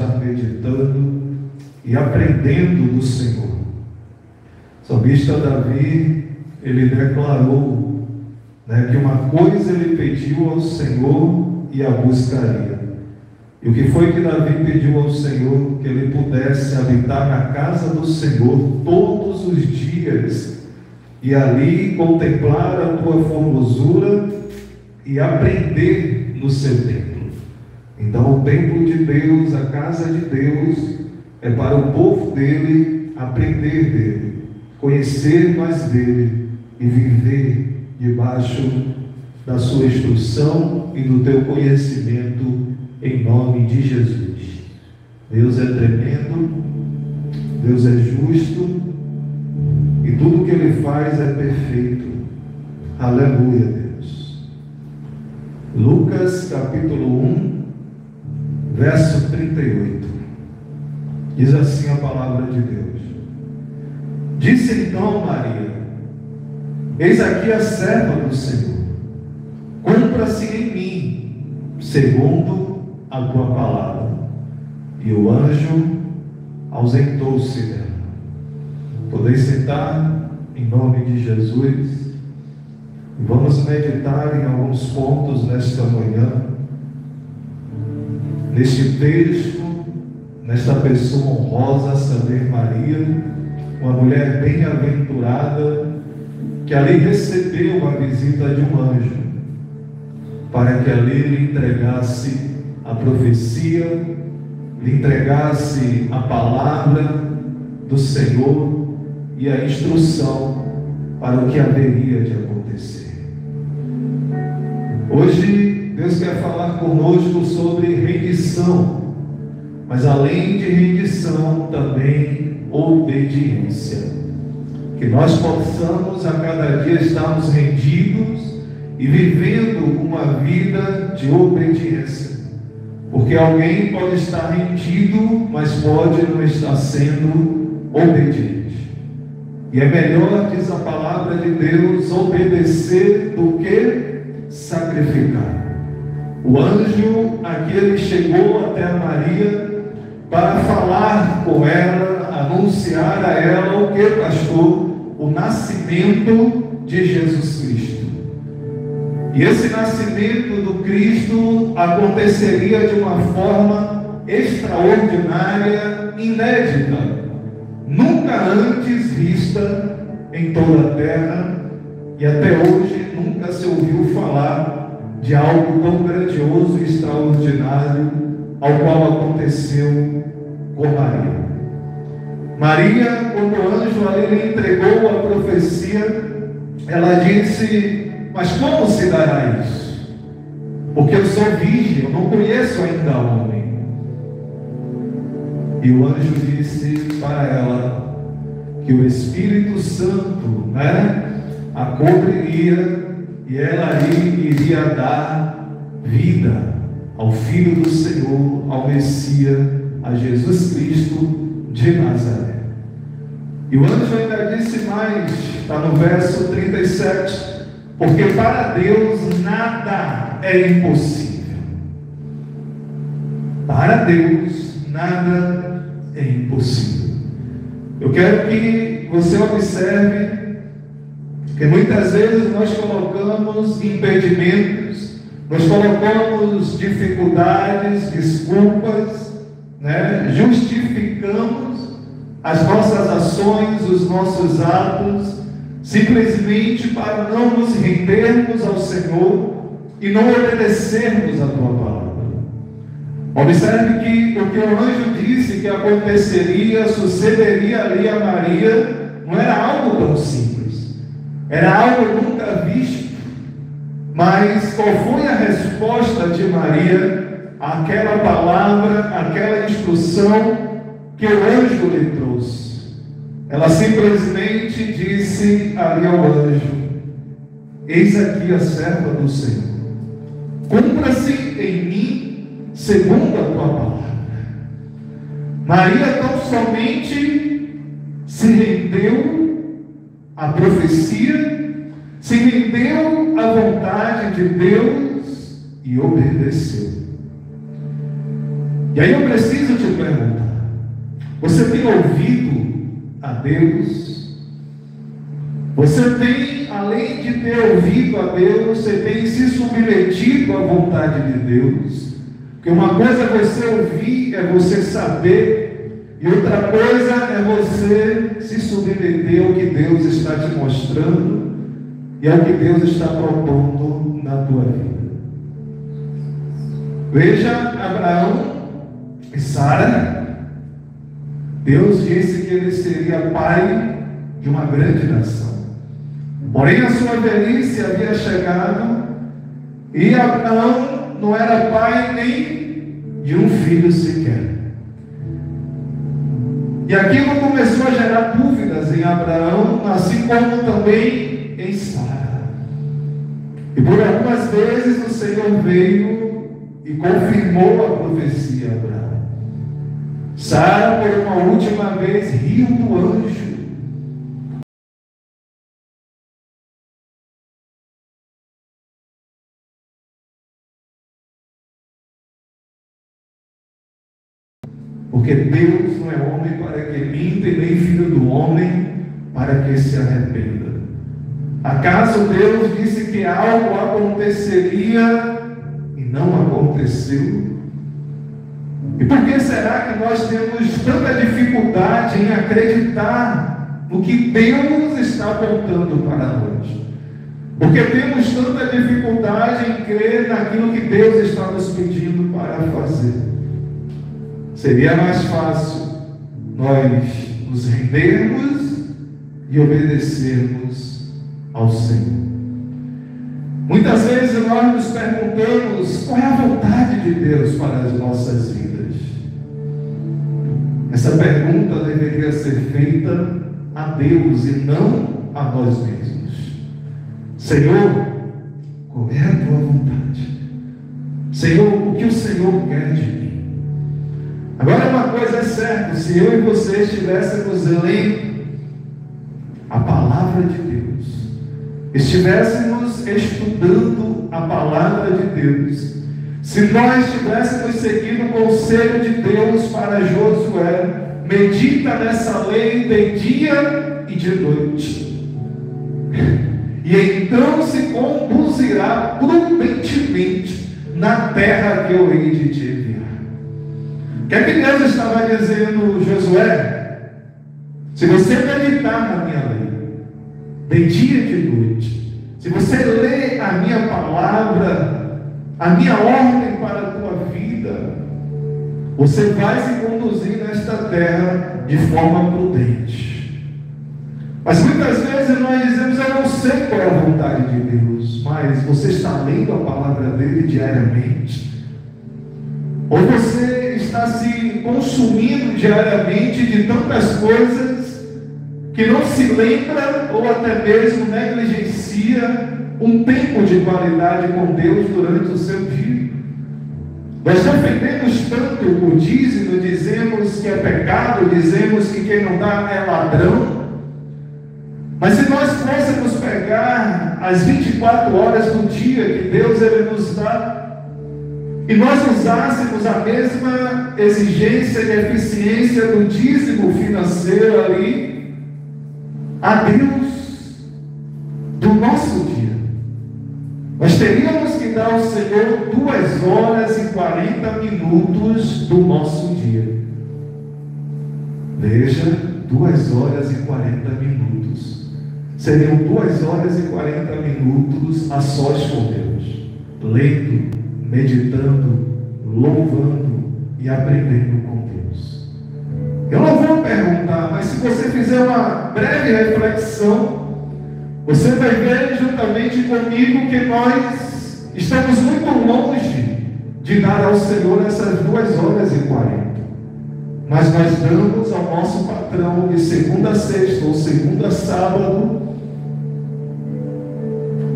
estar meditando e aprendendo do Senhor. O salmista Davi, ele declarou, né, que uma coisa ele pediu ao Senhor e a buscaria. E o que foi que Davi pediu ao Senhor? Que ele pudesse habitar na casa do Senhor todos os dias e ali contemplar a tua formosura e aprender no seu templo. Então o templo de Deus, a casa de Deus, é para o povo dele aprender dele, conhecer mais dele e viver debaixo da sua instrução e do teu conhecimento, em nome de Jesus. Deus é tremendo, Deus é justo e tudo que Ele faz é perfeito. Aleluia, Deus. Lucas capítulo 1, verso 38. Diz assim a palavra de Deus: Disse então Maria: Eis aqui a serva do Senhor, cumpra-se em mim segundo a tua palavra. E o anjo ausentou-se dela. Podeis sentar em nome de Jesus. Vamos meditar em alguns pontos nesta manhã, neste texto, nesta pessoa honrosa, saber Maria, uma mulher bem-aventurada, que ali recebeu a visita de um anjo, para que ali lhe entregasse a profecia, lhe entregasse a palavra do Senhor e a instrução para o que haveria de acontecer. Hoje Deus quer falar conosco sobre rendição, mas além de rendição também obediência. Que nós possamos a cada dia estarmos rendidos e vivendo uma vida de obediência. Porque alguém pode estar rendido, mas pode não estar sendo obediente. E é melhor, diz a palavra de Deus, obedecer do que sacrificar. O anjo aqui ele chegou até a Maria para falar com ela, anunciar a ela o que, pastor? O nascimento de Jesus Cristo. E esse nascimento do Cristo aconteceria de uma forma extraordinária, inédita, nunca antes vista em toda a terra, e até hoje nunca se ouviu falar de algo tão grandioso e extraordinário ao qual aconteceu com Maria. Maria, quando o anjo ali lhe entregou a profecia, ela disse: mas como se dará isso? Porque eu sou virgem, eu não conheço ainda homem. E o anjo disse para ela que o Espírito Santo, a cobriria, e ela ali iria dar vida ao Filho do Senhor, ao Messias, a Jesus Cristo de Nazaré. E o anjo ainda disse mais, está no verso 37, porque para Deus nada é impossível. Para Deus nada é impossível. Eu quero que você observe que muitas vezes nós colocamos impedimentos, nós colocamos dificuldades, desculpas, justificamos as nossas ações, os nossos atos, simplesmente para não nos rendermos ao Senhor e não obedecermos a tua palavra. Observe que o que o anjo disse que aconteceria, sucederia ali a Maria, não era algo tão simples, era algo nunca visto. Mas qual foi a resposta de Maria àquela palavra, àquela instrução que o anjo lhe trouxe? Ela simplesmente disse ali ao anjo: eis aqui a serva do Senhor, cumpra-se em mim segundo a tua palavra. Maria tão somente se rendeu à profecia, se rendeu à vontade de Deus e obedeceu. E aí eu preciso te perguntar: você tem ouvido a Deus? Você tem, além de ter ouvido a Deus, você tem se submetido à vontade de Deus? Porque uma coisa é você ouvir, é você saber, e outra coisa é você se submeter ao que Deus está te mostrando e ao que Deus está propondo na tua vida. Veja Abraão e Sara. Deus disse que ele seria pai de uma grande nação. Porém, a sua velhice havia chegado e Abraão não era pai nem de um filho sequer. E aquilo começou a gerar dúvidas em Abraão, assim como também em Sara. E por algumas vezes o Senhor veio e confirmou a profecia a Abraão. Sara, por uma última vez, riu do anjo. Porque Deus não é homem para que minta, e nem filho do homem para que se arrependa. Acaso Deus disse que algo aconteceria e não aconteceu? E por que será que nós temos tanta dificuldade em acreditar no que Deus está apontando para nós? Porque temos tanta dificuldade em crer naquilo que Deus está nos pedindo para fazer. Seria mais fácil nós nos rendermos e obedecermos ao Senhor. Muitas vezes nós nos perguntamos qual é a vontade de Deus para as nossas vidas. Essa pergunta deveria ser feita a Deus e não a nós mesmos. Senhor, qual é a tua vontade? Senhor, o que o Senhor quer de mim? Agora, uma coisa é certa: se eu e você estivéssemos lendo a palavra de Deus, estivéssemos estudando a palavra de Deus, se nós tivéssemos seguido o conselho de Deus para Josué, medita nessa lei de dia e de noite, e então se conduzirá prudentemente na terra que eu hei de te enviar. O que é que Deus estava dizendo, Josué? Se você meditar na minha lei, de dia e de noite, se você ler a minha palavra, a minha ordem para a tua vida, você vai se conduzir nesta terra de forma prudente. Mas muitas vezes nós dizemos: eu não sei qual é a vontade de Deus. Mas você está lendo a palavra dele diariamente? Ou você está se consumindo diariamente de tantas coisas que não se lembra ou até mesmo negligencia um tempo de qualidade com Deus durante o seu dia? Nós defendemos tanto o dízimo, dizemos que é pecado, dizemos que quem não dá é ladrão. Mas se nós fôssemos pegar as 24 horas do dia que Deus ele nos dá, e nós usássemos a mesma exigência de eficiência do dízimo financeiro ali, a Deus do nosso dia, nós teríamos que dar ao Senhor 2 horas e 40 minutos do nosso dia. Veja, 2 horas e 40 minutos. Seriam 2 horas e 40 minutos a sós com Deus, lendo, meditando, louvando e aprendendo com Deus. Eu não vou perguntar, mas se você fizer uma breve reflexão, você vai ver juntamente comigo que nós estamos muito longe de dar ao Senhor essas 2 horas e 40. Mas nós damos ao nosso patrão de segunda a sexta ou segunda a sábado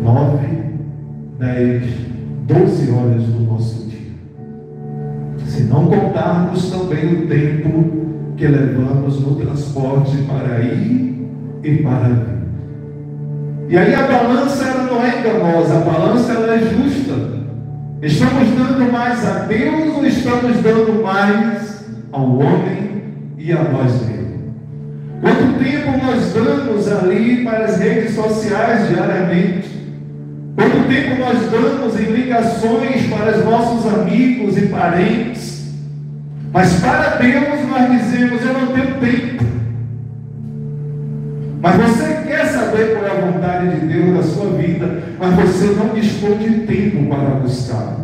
9, 10, 12 horas do nosso dia. Se não contarmos também o tempo que levamos no transporte para ir e para vir. E aí a balança ela não é enganosa, a balança ela é justa. Estamos dando mais a Deus ou estamos dando mais ao homem e a nós mesmos? Quanto tempo nós damos ali para as redes sociais diariamente? Quanto tempo nós damos em ligações para os nossos amigos e parentes? Mas para Deus nós dizemos: eu não tenho tempo. Mas você quer saber qual é a vontade de Deus na sua vida, mas você não dispõe de tempo para buscar.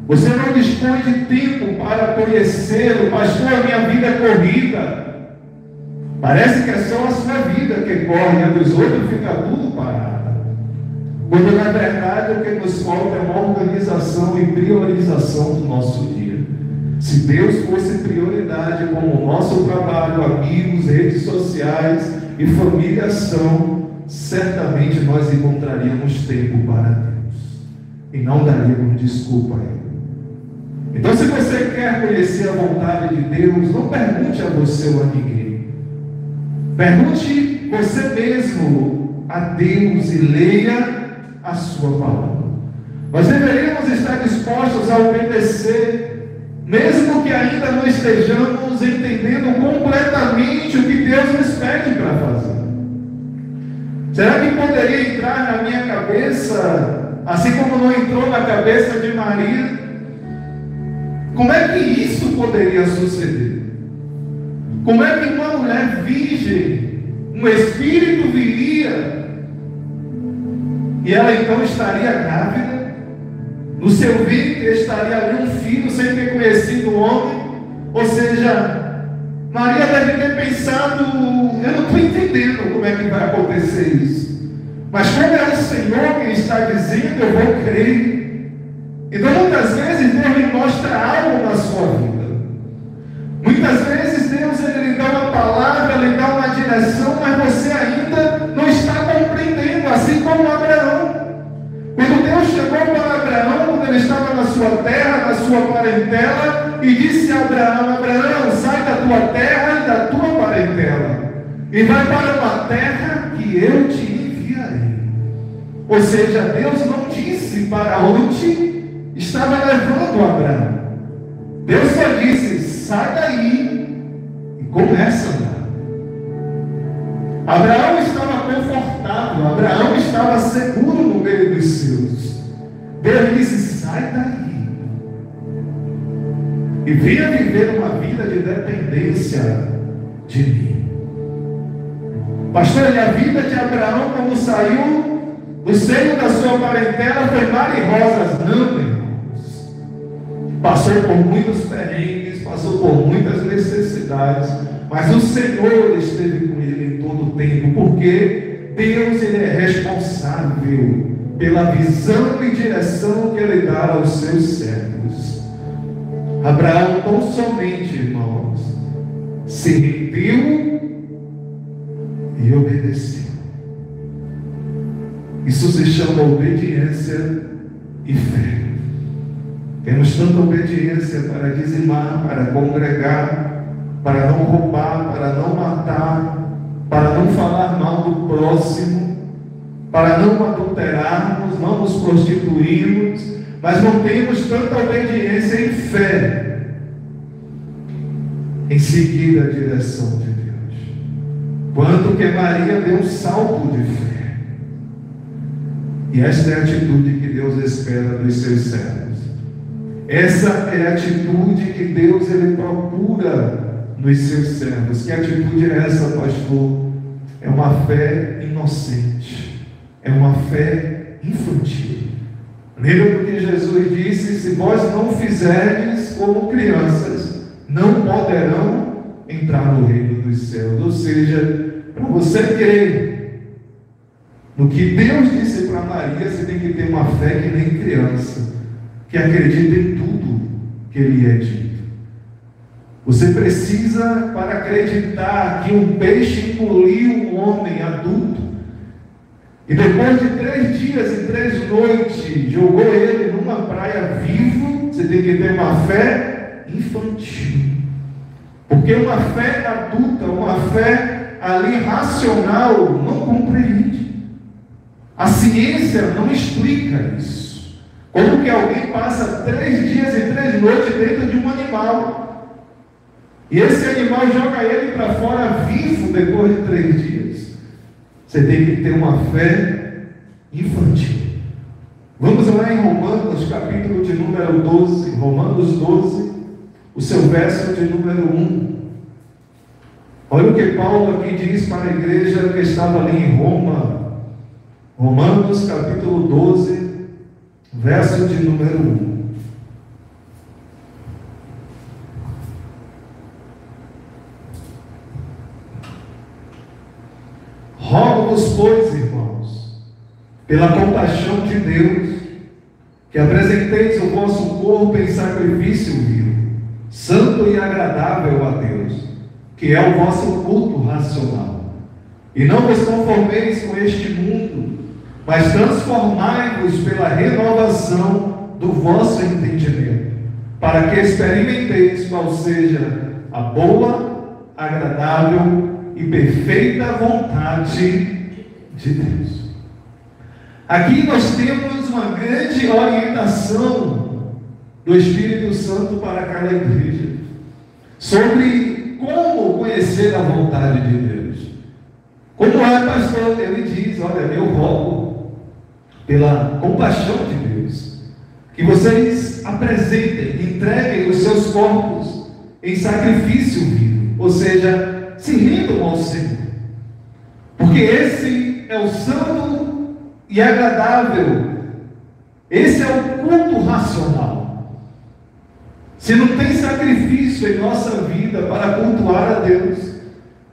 Você não dispõe de tempo para conhecê-lo. Pastor, a minha vida é corrida. Parece que é só a sua vida que corre, a dos outros fica tudo parado. Quando na verdade o que nos falta é uma organização e priorização do nosso dia. Se Deus fosse prioridade, como o nosso trabalho, amigos, redes sociais e família são, certamente nós encontraríamos tempo para Deus e não daríamos desculpa a Ele. Então, se você quer conhecer a vontade de Deus, não pergunte a você ou a ninguém. Pergunte você mesmo a Deus e leia a sua palavra. Nós deveríamos estar dispostos a obedecer, mesmo que ainda não estejamos entendendo completamente o que Deus nos pede para fazer. Será que poderia entrar na minha cabeça, assim como não entrou na cabeça de Maria? Como é que isso poderia suceder? Como é que uma mulher virgem, um espírito viria, e ela então estaria grávida, no seu ventre estaria ali um filho sem ter conhecido o homem? Ou seja, Maria deve ter pensado: eu não estou entendendo como é que vai acontecer isso, mas como é o Senhor quem está dizendo, eu vou crer. Então muitas vezes Deus lhe mostra algo na sua vida. Muitas vezes Deus lhe dá uma palavra, lhe dá uma direção, mas você ainda não está compreendendo, assim como Abraão. Quando Deus chegou para Abraão, quando ele estava na sua terra, na sua parentela, e disse a Abraão: Abraão, sai da tua terra e da tua parentela, e vai para uma terra que eu te enviarei. Ou seja, Deus não disse para onde estava levando Abraão. Deus só disse: sai daí e começa a andar. Abraão estava confortável, Abraão estava seguro no meio dos seus. Deus disse: sai daí e venha viver uma vida de dependência de mim. Pastor, a vida de Abraão, quando saiu do seio da sua parentela, foi mar e rosas? Não, irmãos. Passou por muitos perrengues, passou por muitas necessidades, mas o Senhor esteve com ele em todo o tempo, porque Deus, ele é responsável pela visão e direção que ele dá aos seus servos. Abraão tão somente, irmãos, se rendeu e obedeceu. Isso se chama obediência e fé. Temos tanta obediência para dizimar, para congregar, para não roubar, para não matar, para não falar mal do próximo, para não adulterarmos, não nos prostituirmos, mas não temos tanta obediência e fé em seguir a direção de Deus. Quanto que Maria deu um salto de fé. E esta é a atitude que Deus espera dos seus servos. Essa é a atitude que Deus ele procura nos seus servos. Que atitude é essa, pastor? É uma fé inocente, é uma fé infantil. Lembra do que Jesus disse: se vós não fizerdes como crianças, não poderão entrar no reino dos céus. Ou seja, para você crer no que Deus disse para Maria, você tem que ter uma fé que nem criança, que acredita em tudo que lhe é dito. Você precisa, para acreditar que um peixe engoliu um homem adulto, e depois de 3 dias e 3 noites jogou ele numa praia vivo, você tem que ter uma fé infantil. Porque uma fé adulta, uma fé ali racional, não compreende. A ciência não explica isso. Como que alguém passa 3 dias e 3 noites dentro de um animal, e esse animal joga ele para fora vivo depois de 3 dias? Você tem que ter uma fé infantil. Vamos lá em Romanos, capítulo de número 12, Romanos 12, o seu verso de número 1. Olha o que Paulo aqui diz para a igreja que estava ali em Roma. Romanos, capítulo 12, verso de número 1. Rogo-vos, pois, irmãos, pela compaixão de Deus, que apresenteis o vosso corpo em sacrifício vivo, santo e agradável a Deus, que é o vosso culto racional. E não vos conformeis com este mundo, mas transformai-vos pela renovação do vosso entendimento, para que experimenteis qual seja a boa, agradável e perfeita vontade de Deus. Aqui nós temos uma grande orientação do Espírito Santo para aquela igreja, sobre como conhecer a vontade de Deus. Como é, pastor? Ele diz: olha, eu rogo pela compaixão de Deus, que vocês apresentem, entreguem os seus corpos em sacrifício vivo, ou seja, se rendam ao Senhor, porque esse é o santo e agradável, esse é o culto racional. Se não tem sacrifício em nossa vida para cultuar a Deus,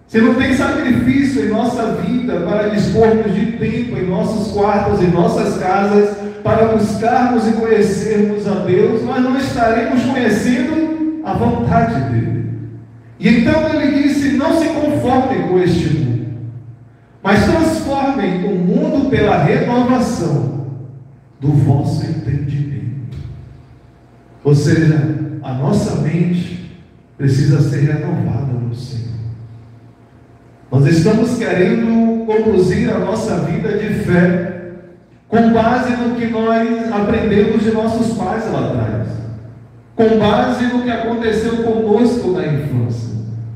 se não tem sacrifício em nossa vida para dispormos de tempo em nossos quartos, em nossas casas, para buscarmos e conhecermos a Deus, nós não estaremos conhecendo a vontade dEle. E então ele disse: não se conformem com este mundo, mas transformem o mundo pela renovação do vosso entendimento. Ou seja, a nossa mente precisa ser renovada no Senhor. Nós estamos querendo conduzir a nossa vida de fé com base no que nós aprendemos de nossos pais lá atrás, com base no que aconteceu conosco na infância,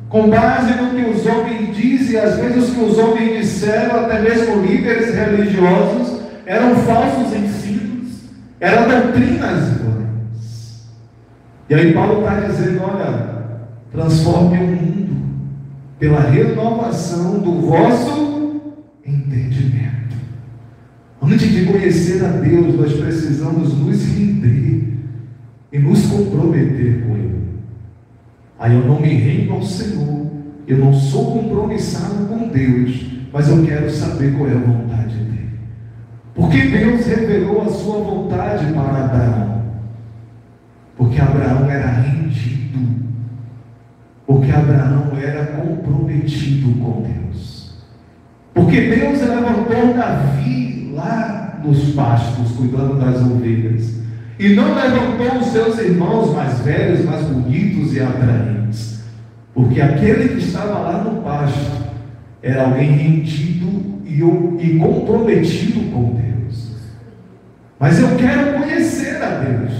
com base no que os homens dizem, às vezes o que os homens disseram, até mesmo líderes religiosos, eram falsos ensinos, eram doutrinas vãs. E aí Paulo está dizendo: olha, transforme o mundo pela renovação do vosso entendimento. Antes de conhecer a Deus, nós precisamos nos render e nos comprometer com Ele. Aí eu não me rendo ao Senhor, eu não sou compromissado com Deus, mas eu quero saber qual é a vontade dEle. Porque Deus revelou a sua vontade para Abraão. Porque Abraão era rendido, porque Abraão era comprometido com Deus, porque Deus levantou Davi lá nos pastos, cuidando das ovelhas, e não levantou os seus irmãos mais velhos, mais bonitos e atraentes, porque aquele que estava lá no pasto era alguém rendido e comprometido com Deus. Mas eu quero conhecer a Deus,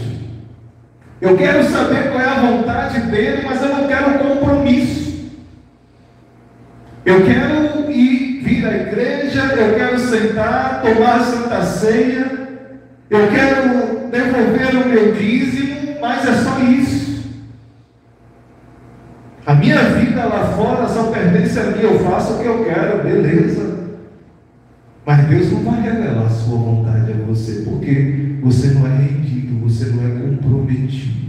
eu quero saber qual é a vontade dEle, mas eu não quero compromisso. Eu quero vir à igreja, eu quero sentar, tomar a Santa Ceia, eu quero devolver o meu dízimo, mas é só isso. A minha vida lá fora só pertence a mim, eu faço o que eu quero, beleza. Mas Deus não vai revelar a sua vontade a você, porque você não é rendido, você não é comprometido.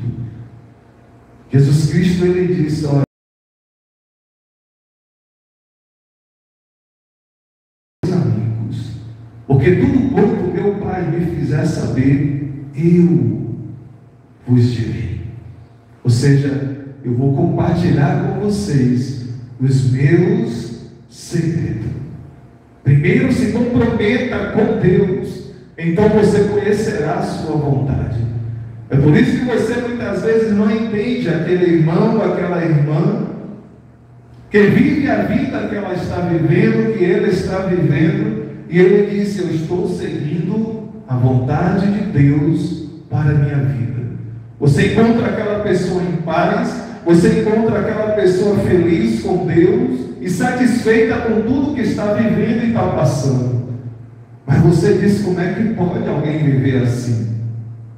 Jesus Cristo, Ele disse: olha, amigos, porque tudo quanto meu Pai me fizer saber, eu vos direi. Ou seja, eu vou compartilhar com vocês os meus segredos. Primeiro se comprometa com Deus, então você conhecerá a sua vontade. É por isso que você muitas vezes não entende aquele irmão, aquela irmã, que vive a vida que ela está vivendo, que ele está vivendo, e ele disse: eu estou seguindo a vontade de Deus para a minha vida. Você encontra aquela pessoa em paz, você encontra aquela pessoa feliz com Deus e satisfeita com tudo que está vivendo e está passando. Mas você diz: como é que pode alguém viver assim?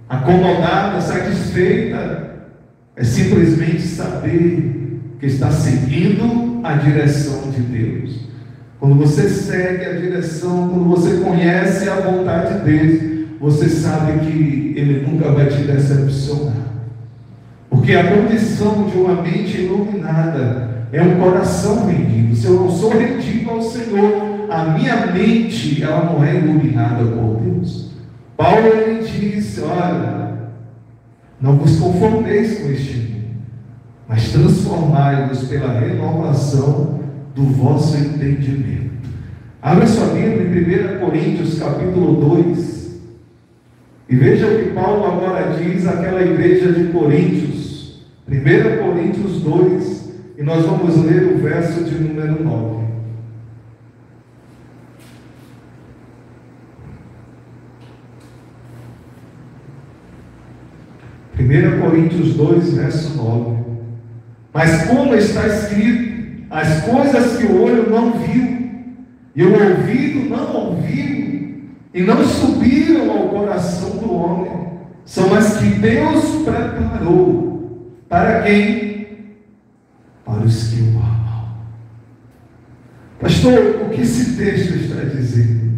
Acomodada, satisfeita, é simplesmente saber que está seguindo a direção de Deus. Quando você segue a direção, quando você conhece a vontade de Deus, você sabe que Ele nunca vai te decepcionar. Porque a condição de uma mente iluminada é um coração rendido. Se eu não sou rendido ao Senhor, a minha mente, ela não é iluminada por Deus. Paulo, ele disse: olha, não vos conformeis com este mundo, mas transformai-vos pela renovação do vosso entendimento. Abra sua Bíblia em 1 Coríntios capítulo 2, e veja o que Paulo agora diz àquela igreja de Coríntios. 1 Coríntios 2, e nós vamos ler o verso de número 9. Coríntios 2, verso 9. Mas como está escrito, as coisas que o olho não viu, e o ouvido não ouviu, e não subiram ao coração do homem, são as que Deus preparou. Para quem? Para os que o amam. Pastor, o que esse texto está dizendo?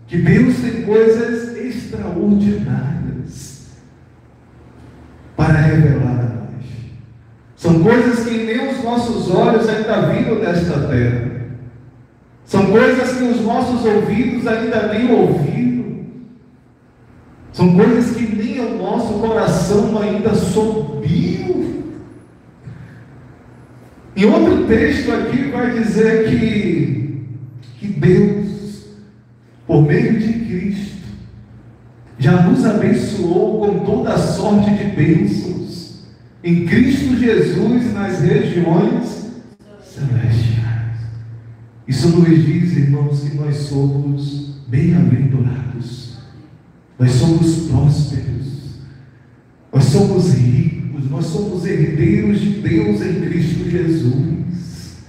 Que Deus tem coisas extraordinárias para revelar a nós. São coisas que nem os nossos olhos ainda viram desta terra. São coisas que os nossos ouvidos ainda nem ouviram. São coisas que nem o nosso coração ainda subiu. Em outro texto aqui vai dizer que Deus, por meio de Cristo, já nos abençoou com toda a sorte de bênçãos em Cristo Jesus nas regiões celestiais. Isso nos diz, irmãos, que nós somos bem-aventurados, nós somos prósperos, nós somos ricos, nós somos herdeiros de Deus em Cristo Jesus.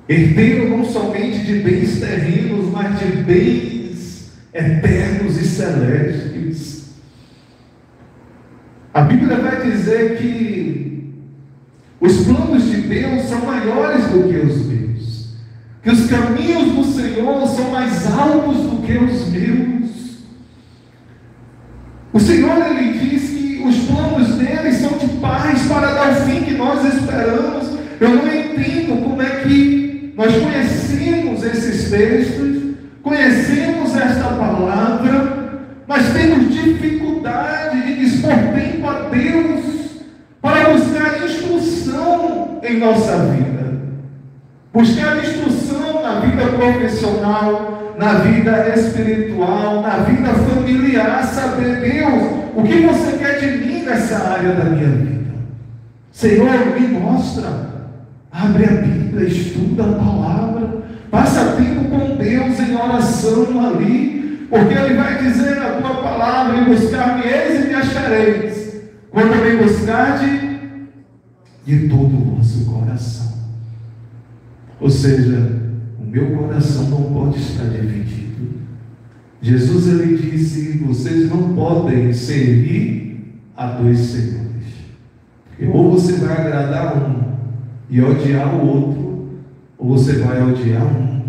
Herdeiro não somente de bens terrenos, mas de bens eternos e celestes. A Bíblia vai dizer que os planos de Deus são maiores do que os meus, que os caminhos do Senhor são mais altos do que os meus. O Senhor, Ele diz que os planos dele são de paz para dar o fim que nós esperamos. Eu não entendo como é que nós conhecemos esses textos, conhecemos esta palavra, mas temos dificuldade de dispor tempo a Deus para buscar instrução em nossa vida. Buscar instrução na vida profissional, na vida espiritual, na vida familiar, saber: Deus, o que você quer de mim nessa área da minha vida? Senhor, me mostra. Abre a Bíblia, estuda a palavra, passa tempo com Deus em oração ali, porque Ele vai dizer na tua palavra: e buscar-me-eis e me achareis, quando me buscarde de todo o vosso coração. Ou seja, o meu coração não pode estar dividido. Jesus, Ele disse: vocês não podem servir a dois senhores. Ou você vai agradar um e odiar o outro, ou você vai odiar um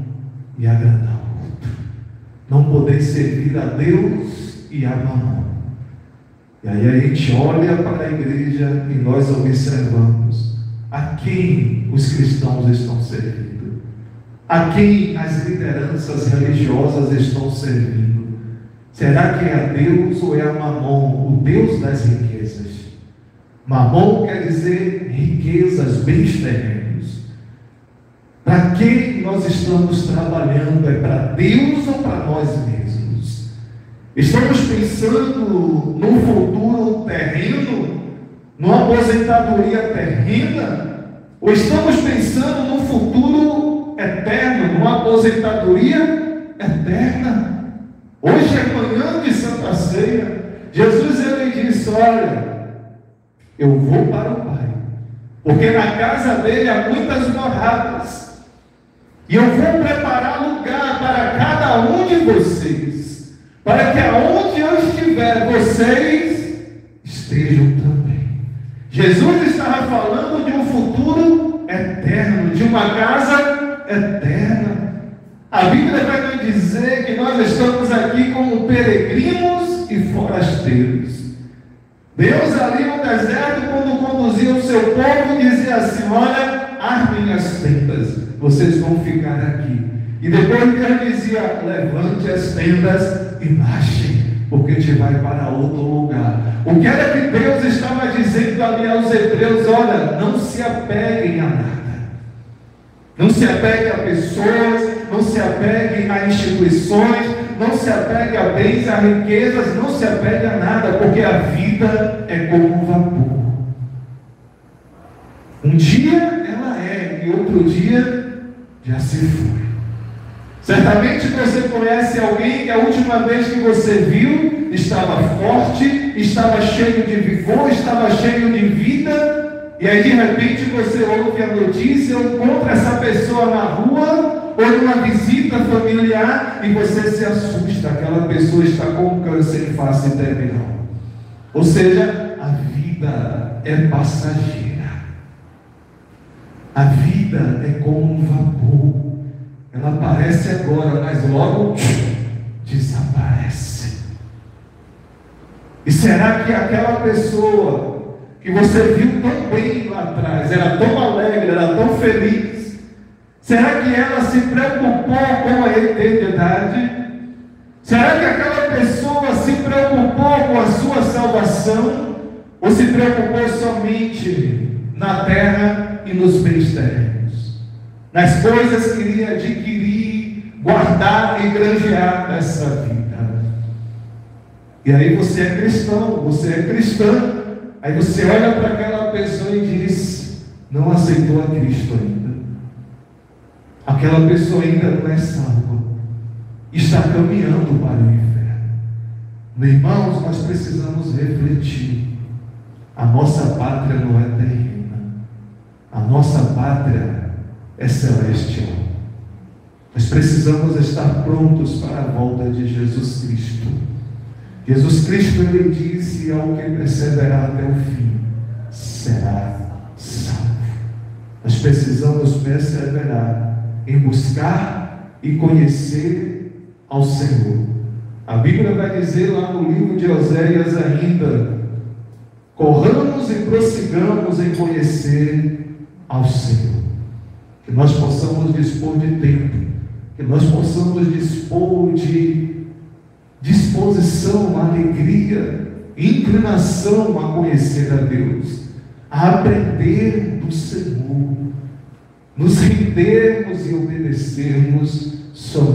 e agradar o outro. Não poder servir a Deus e a Mamon. E aí a gente olha para a igreja e nós observamos a quem os cristãos estão servindo, a quem as lideranças religiosas estão servindo. Será que é a Deus ou é a Mamon, o Deus das riquezas? Mamon quer dizer riquezas, bens terrenos. Para quem nós estamos trabalhando? É para Deus ou para nós mesmos? Estamos pensando num futuro terreno, numa aposentadoria terrena? Ou estamos pensando num futuro eterno, numa aposentadoria eterna? Hoje é manhã de Santa Ceia. Jesus ele disse: olha, eu vou para o Pai, porque na casa dele há muitas moradas, e eu vou preparar lugar para cada um de vocês, para que aonde eu estiver, vocês estejam também. Jesus estava falando de um futuro eterno, de uma casa eterna. A Bíblia vai nos dizer que nós estamos aqui como peregrinos e forasteiros. Deus ali no deserto, quando conduzia o seu povo, dizia assim: olha, armem as tendas, vocês vão ficar aqui. E depois Deus dizia: levante as tendas e marchem, porque te vai para outro lugar. O que era que Deus estava dizendo ali aos hebreus? Olha, não se apeguem a nada. Não se apegue a pessoas, não se apegue a instituições, não se apegue a bens, a riquezas, não se apegue a nada, porque a vida é como um vapor. Um dia ela é, e outro dia já se foi. Certamente você conhece alguém que a última vez que você viu estava forte, estava cheio de vigor, estava cheio de vida. E aí de repente você ouve a notícia, ou encontra essa pessoa na rua, ou numa visita familiar, e você se assusta, aquela pessoa está com câncer em fase terminal. Ou seja, a vida é passageira. A vida é como um vapor. Ela aparece agora, mas logo desaparece. E será que aquela pessoa que você viu tão bem lá atrás, era tão alegre, era tão feliz, será que ela se preocupou com a eternidade? Será que aquela pessoa se preocupou com a sua salvação? Ou se preocupou somente na terra e nos bens terrenos? Nas coisas que iria adquirir, guardar e granjear dessa vida. E aí você é cristão, você é cristã. Aí você olha para aquela pessoa e diz: não aceitou a Cristo ainda. Aquela pessoa ainda não é salva. Está caminhando para o inferno. Meus irmãos, nós precisamos refletir. A nossa pátria não é terrena. A nossa pátria é celestial. Nós precisamos estar prontos para a volta de Jesus Cristo. Jesus Cristo, ele disse: ao que perseverar até o fim, será salvo. Nós precisamos perseverar em buscar e conhecer ao Senhor. A Bíblia vai dizer lá no livro de Oséias ainda: corramos e prossigamos em conhecer ao Senhor. Que nós possamos dispor de tempo, que nós possamos dispor de disposição, alegria, inclinação a conhecer a Deus, a aprender do Senhor, nos rendermos e obedecermos somente